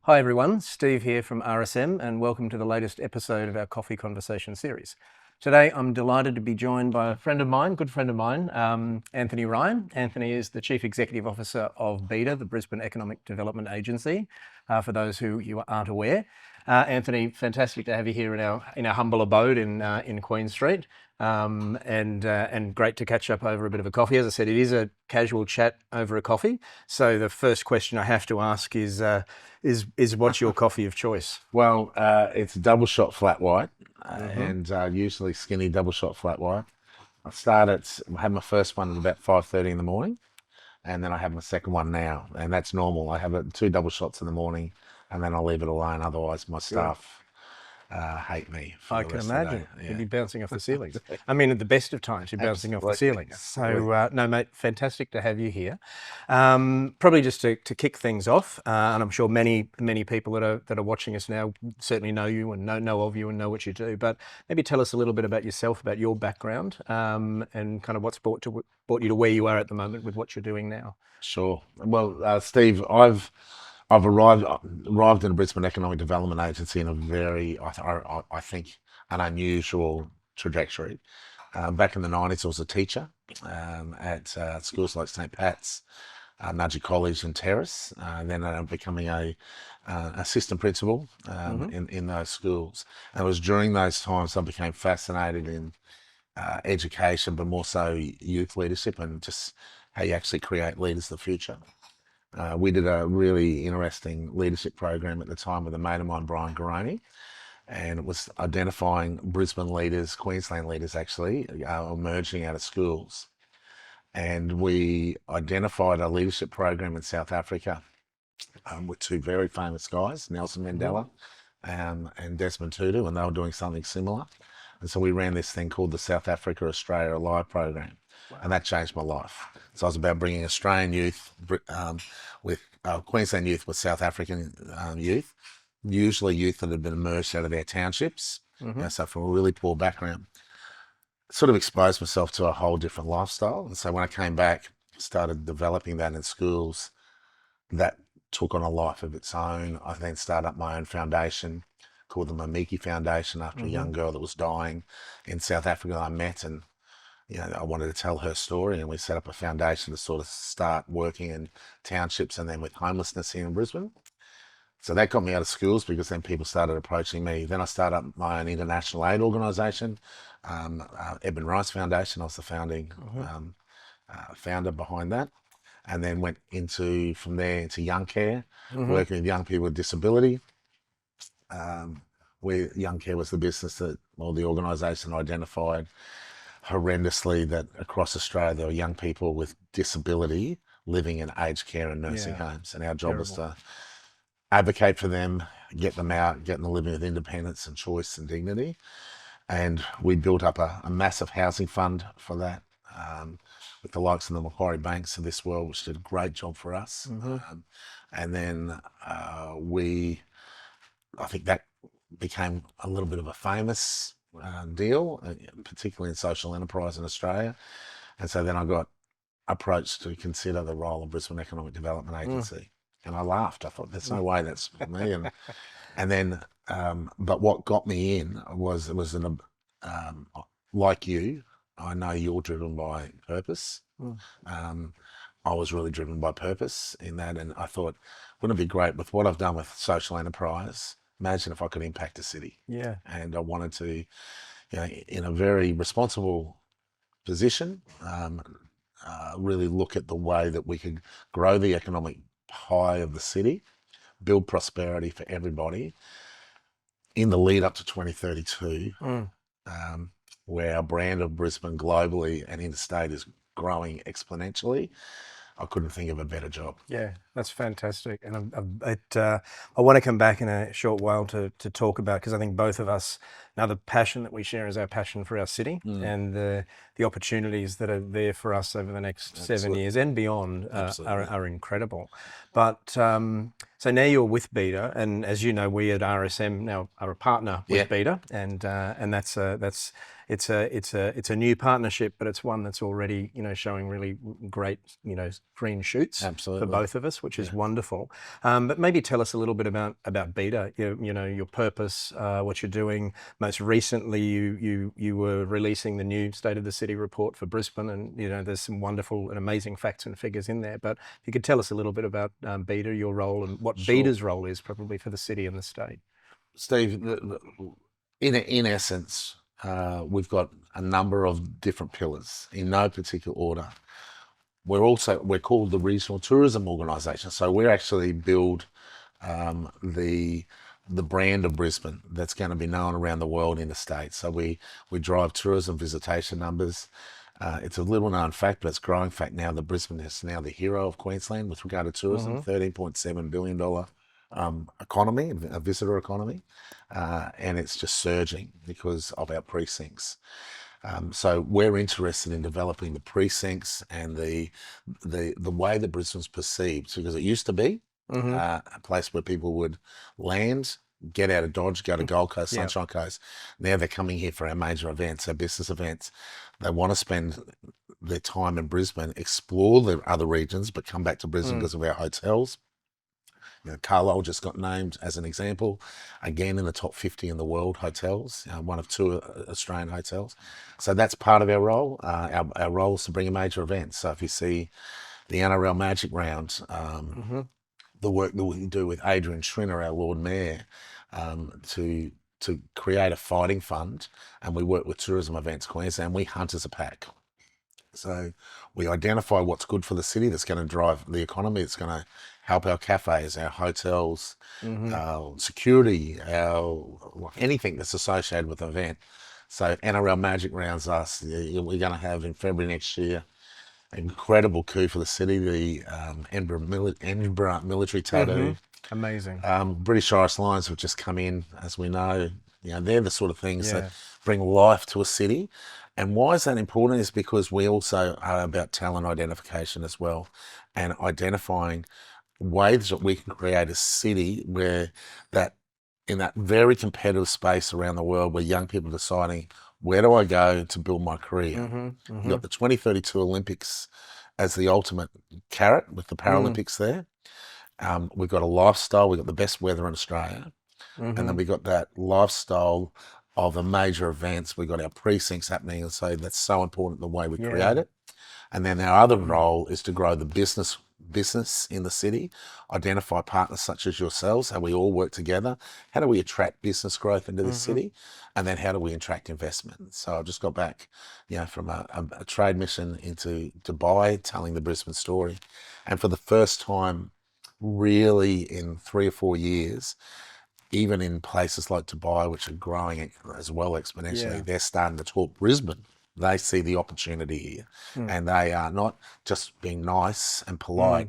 Hi everyone, Steve here from RSM and welcome to the latest episode of our Coffee Conversation series. Today I'm delighted to be joined by a friend of mine, good friend of mine, Anthony Ryan. Anthony is the Chief Executive Officer of BEDA, the Brisbane Economic Development Agency, for those who you aren't aware. Anthony, fantastic to have you here in our humble abode in Queen Street, and great to catch up over a bit of a coffee. As I said, it is a casual chat over a coffee. So the first question I have to ask is what's your coffee of choice? Well, it's a double shot flat white, and usually skinny double shot flat white. I had my first one at about 5:30 in the morning, and then I have my second one now, and that's normal. I have two double shots in the morning, and then I'll leave it alone. Otherwise, my staff hate me for I the can rest of the imagine. day. You'd be bouncing off the ceilings. I mean, at the best of times, you're bouncing off the Absolutely. ceilings. So, no, mate, fantastic to have you here. Probably just to kick things off, and I'm sure many people that are watching us now certainly know you and know of you and know what you do. But maybe tell us a little bit about yourself, about your background, and kind of what's brought you to where you are at the moment with what you're doing now. Sure. Well, Steve, I've arrived in the Brisbane Economic Development Agency in a very, I think, an unusual trajectory. Back in the 90s, I was a teacher at schools like St. Pat's, Nudgee College and Terrace. Then I ended up becoming a assistant principal in those schools. And it was during those times I became fascinated in education, but more so youth leadership and just how you actually create leaders of the future. We did a really interesting leadership program at the time with a mate of mine, Brian Garoni, and it was identifying Brisbane leaders, Queensland leaders actually, emerging out of schools. And we identified a leadership program in South Africa with two very famous guys, Nelson Mandela and Desmond Tutu, and they were doing something similar. And so we ran this thing called the South Africa Australia Alive program, and that changed my life. So I was about bringing Australian youth with Queensland youth with South African youth, usually youth that had been emerged out of their townships, so from a really poor background. Sort of exposed myself to a whole different lifestyle. And so when I came back, started developing that in schools, that took on a life of its own. I then started up my own foundation called the Mamiki Foundation after a young girl that was dying in South Africa I met, and I wanted to tell her story, and we set up a foundation to sort of start working in townships and then with homelessness here in Brisbane. So that got me out of schools because then people started approaching me. Then I started up my own international aid organisation, Edmund Rice Foundation. I was the founding founder behind that, and then went from there into young care, working with young people with disability. Where Young Care was the business the organisation identified horrendously that across Australia there were young people with disability living in aged care and nursing homes, and our job was to advocate for them, get them out, get them living with independence and choice and dignity. And we built up a massive housing fund for that, with the likes of the Macquarie Banks of this world, which did a great job for us. And then I think that became a little bit of a famous deal, particularly in social enterprise in Australia. And so then I got approached to consider the role of Brisbane Economic Development Agency. And I laughed. I thought, there's no way that's me. And then, but what got me in was like you, I know you're driven by purpose. I was really driven by purpose in that. And I thought, wouldn't it be great with what I've done with social enterprise? Imagine if I could impact a city. Yeah. And I wanted to, in a very responsible position, really look at the way that we could grow the economic pie of the city, build prosperity for everybody in the lead up to 2032, where our brand of Brisbane globally and interstate is growing exponentially. I couldn't think of a better job. Yeah, that's fantastic. And I want to come back in a short while to talk about, because I think both of us, now the passion that we share is our passion for our city and the opportunities that are there for us over the next 7 years and beyond are incredible. But so now you're with BEDA, and as you know, we at RSM now are a partner with BEDA, and that's it's a new partnership, but it's one that's already showing really great green shoots for Absolutely. both of us, which is Yeah. wonderful. But maybe tell us a little bit about BEDA. Your purpose, what you're doing. Most recently, you were releasing the new State of the City report for Brisbane, and there's some wonderful and amazing facts and figures in there. But if you could tell us a little bit about BEDA, your role, and what Sure. BEDA's role is probably for the city and the state. Steve, in essence, we've got a number of different pillars in no particular order. We're called the Regional Tourism Organisation, so we actually build the brand of Brisbane that's going to be known around the world in the States. So we drive tourism visitation numbers. It's a little known fact, but it's a growing fact now that Brisbane is now the hero of Queensland with regard to tourism, $13.7 billion economy, a visitor economy, and it's just surging because of our precincts. So we're interested in developing the precincts and the way that Brisbane's perceived, because it used to be a place where people would land, get out of Dodge, go to Gold Coast, Yeah. Sunshine Coast. Now they're coming here for our major events, our business events. They want to spend their time in Brisbane, explore the other regions, but come back to Brisbane because of our hotels. Carlisle just got named as an example, again in the top 50 in the world hotels, one of two Australian hotels. So that's part of our role. Our role is to bring a major event. So if you see the NRL Magic Round, the work that we do with Adrian Schrinner, our Lord Mayor, to create a fighting fund, and we work with Tourism Events Queensland. We hunt as a pack. So we identify what's good for the city that's going to drive the economy, it's going to help our cafes, our hotels, our security, anything that's associated with the event. So NRL Magic Rounds us. We're going to have in February next year an incredible coup for the city, the Edinburgh military tattoo. Amazing. British Irish Lions have just come in, as we know. They're the sort of things Yeah. that bring life to a city. And why is that important is because we also are about talent identification as well, and identifying ways that we can create a city where in that very competitive space around the world where young people are deciding, where do I go to build my career? You've got the 2032 Olympics as the ultimate carrot with the Paralympics there. We've got a lifestyle, we've got the best weather in Australia. And then we've got that lifestyle of the major events. We've got our precincts happening. And so that's so important the way we create it. And then our other role is to grow the business in the city, identify partners such as yourselves, how we all work together. How do we attract business growth into the city? And then how do we attract investment? So I just got back, from a trade mission into Dubai, telling the Brisbane story. And for the first time, really in 3 or 4 years, even in places like Dubai, which are growing as well exponentially, they're starting to talk Brisbane. They see the opportunity here, and they are not just being nice and polite.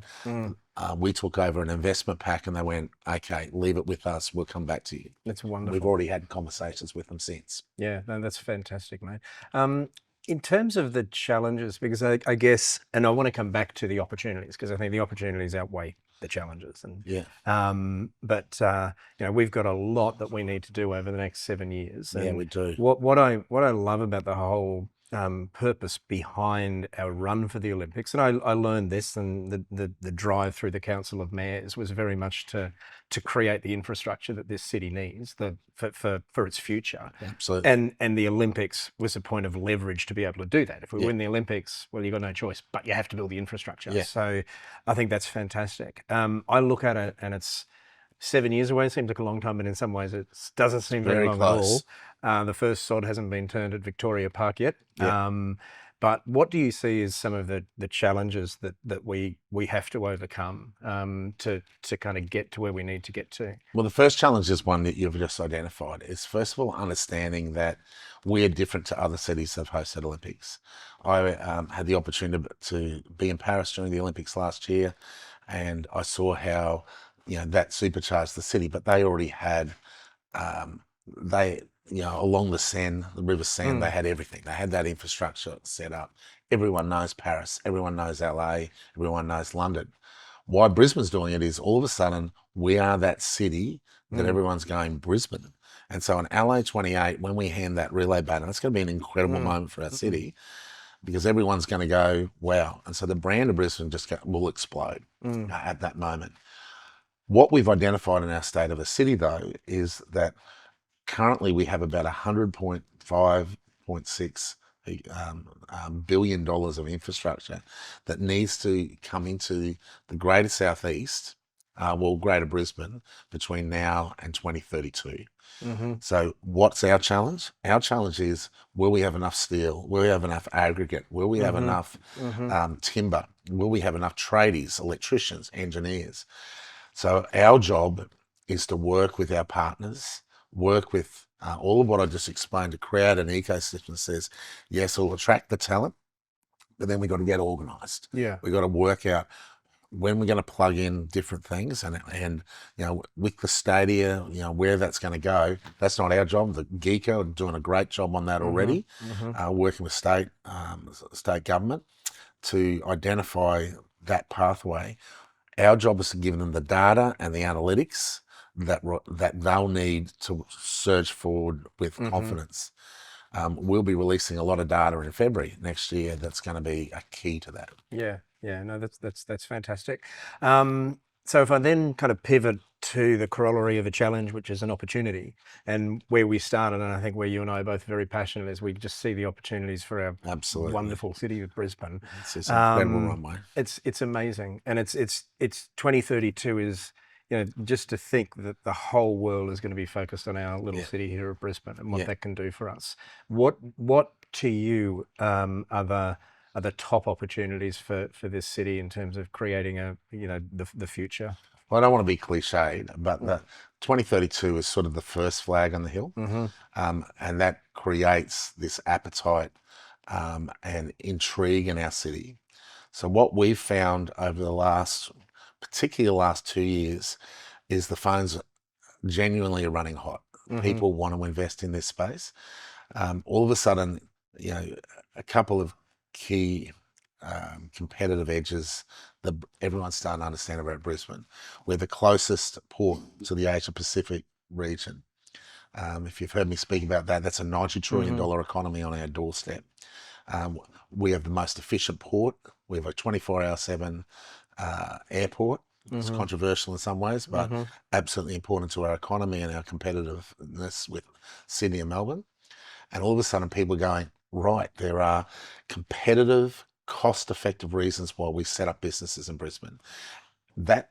We took over an investment pack, and they went, "Okay, leave it with us. We'll come back to you." That's wonderful. We've already had conversations with them since. Yeah, no, that's fantastic, mate. In terms of the challenges, because I guess, and I want to come back to the opportunities, because I think the opportunities outweigh the challenges. And but we've got a lot that we need to do over the next 7 years. And we do. What I love about the whole purpose behind our run for the Olympics, and I learned this, and the drive through the Council of Mayors was very much to create the infrastructure that this city needs for its future. Absolutely. And the Olympics was a point of leverage to be able to do that. If we win the Olympics, well, you've got no choice, but you have to build the infrastructure. Yeah. So I think that's fantastic. I look at it, and it's 7 years away. It seems like a long time, but in some ways it doesn't seem very long close. at all. The first sod hasn't been turned at Victoria Park yet. Yeah. But what do you see as some of the challenges that we have to overcome to kind of get to where we need to get to? Well, the first challenge is one that you've just identified. Is first of all understanding that we're different to other cities that have hosted Olympics. I had the opportunity to be in Paris during the Olympics last year, and I saw how that supercharged the city. But they already had along the Seine, the River Seine, they had everything. They had that infrastructure set up. Everyone knows Paris, everyone knows LA, everyone knows London. Why Brisbane's doing it is all of a sudden we are that city that everyone's going, Brisbane. And so on LA28, when we hand that relay baton, it's going to be an incredible moment for our city, because everyone's going to go, wow. And so the brand of Brisbane will explode at that moment. What we've identified in our state of the city, though, is that currently we have about $100.5.6 billion dollars of infrastructure that needs to come into the greater southeast, greater Brisbane, between now and 2032. So what's our challenge? Our challenge is, will we have enough steel? Will we have enough aggregate? Will we have enough timber? Will we have enough tradies, electricians, engineers? So our job is to work with our partners, work with all of what I just explained, to create an ecosystem that says, yes, we'll attract the talent, but then we've got to get organised. Yeah. We've got to work out when we're going to plug in different things, and with the stadia, where that's going to go. That's not our job. The GECO are doing a great job on that already, working with state government to identify that pathway. Our job is to give them the data and the analytics that they'll need to surge forward with confidence. We'll be releasing a lot of data in February next year that's going to be a key to that. Yeah, no, that's fantastic. So if I then kind of pivot to the corollary of a challenge, which is an opportunity, and where we started, and I think where you and I are both very passionate, is we just see the opportunities for our wonderful city of Brisbane. It's an incredible runway. It's amazing, and it's 2032 is, just to think that the whole world is going to be focused on our little city here of Brisbane and what that can do for us. What to you are the top opportunities for this city in terms of creating the future? Well, I don't want to be cliched, but the 2032 is sort of the first flag on the hill, and that creates this appetite and intrigue in our city. So what we've found over particularly the last 2 years, is the phones genuinely are running hot. People want to invest in this space. All of a sudden, a couple of key competitive edges that everyone's starting to understand about Brisbane. We're the closest port to the Asia Pacific region. If you've heard me speak about that, that's a $90 trillion economy on our doorstep. We have the most efficient port. We have a 24/7 airport. It's controversial in some ways, but absolutely important to our economy and our competitiveness with Sydney and Melbourne. And all of a sudden people are going, right, there are competitive, cost-effective reasons why we set up businesses in Brisbane. That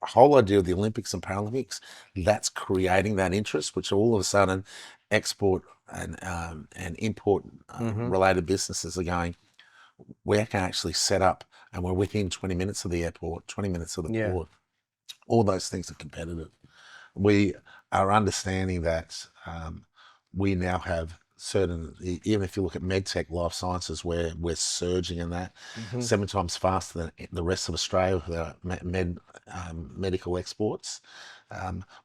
whole idea of the Olympics and Paralympics, that's creating that interest, which all of a sudden export and import related businesses are going, we can actually set up, and we're within 20 minutes of the airport, 20 minutes of the port. All those things are competitive. We are understanding that we now have certain, even if you look at medtech, life sciences, where we're surging in that 7 times faster than the rest of Australia with our medical exports.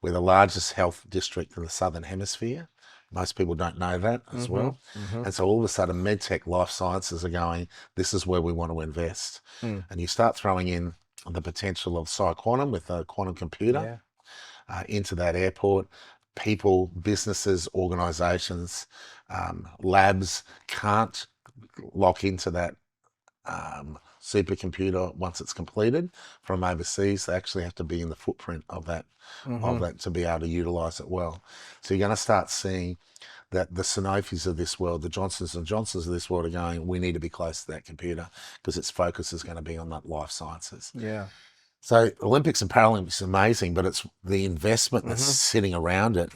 We're the largest health district in the Southern Hemisphere. Most people don't know that as well. And so all of a sudden, medtech, life sciences are going, this is where we want to invest. And you start throwing in the potential of PsiQuantum with a quantum computer into that airport. People, businesses, organisations, labs can't lock into that supercomputer once it's completed from overseas. They actually have to be in the footprint of that to be able to utilise it well. So you're going to start seeing that the Sanofis of this world, the Johnsons and Johnsons of this world, are going, we need to be close to that computer, because its focus is going to be on that life sciences. So Olympics and Paralympics is amazing, but it's the investment that's sitting around it.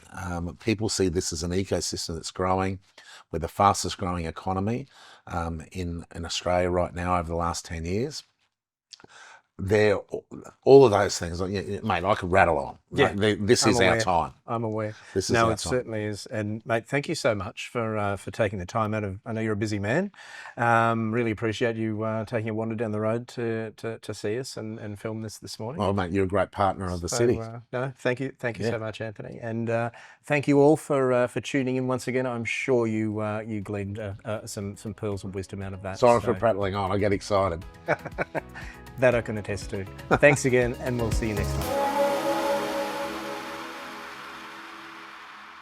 People see this as an ecosystem that's growing. We're the fastest growing economy in Australia right now over the last 10 years. All of those things, mate, I could rattle on. This is our time. I'm aware. This is our time. Certainly is. And mate, thank you so much for taking the time out of, I know you're a busy man. Really appreciate you taking a wander down the road to see us and film this morning. Oh, mate, you're a great partner of the city. No, thank you so much, Anthony. And thank you all for tuning in once again. I'm sure you gleaned some pearls of wisdom out of that. Sorry for prattling on. I get excited. That I can attest to. Thanks again, and we'll see you next time.